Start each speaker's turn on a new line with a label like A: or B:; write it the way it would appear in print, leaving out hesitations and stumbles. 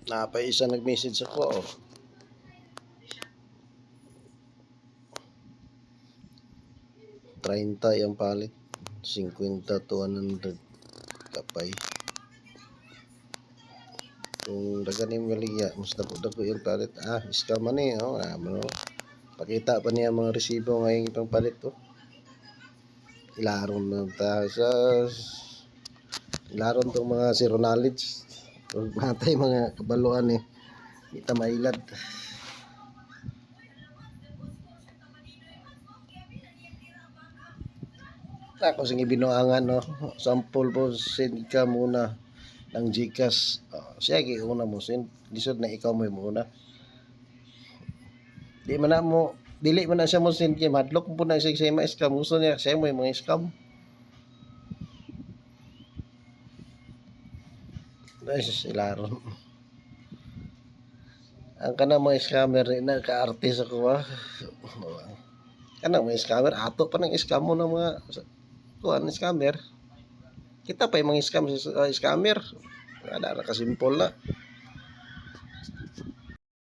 A: Isa nag-message ako. Oh. $30 yung palit. 50 to 100 kapay. Kung dagan yung maligya, mas dako yung palit. Scam man eh. Oh. Pakita pa niya mga resibo ngayon itong palit. Oh. Ilaron na ta sa ilaron tong mga zero knowledge. Kung matay mga kabaluan eh. Kita mailad. Ako sige binuangan no. Sample po send ka muna ng GCash. Sige una mo send. Lisod na ikaw mo muna. Dili man na siya mo send kay madlock po na siya mga scam. Gusto niya siya mo yung mga scam. Nice ilaron. Ang kanang mga scammer na ka-artist ako ha. Kanang mga scammer ato pa ng scam mo ng mga kuan scammer. Kita pa yung mga scammer. Ada na kasimple na.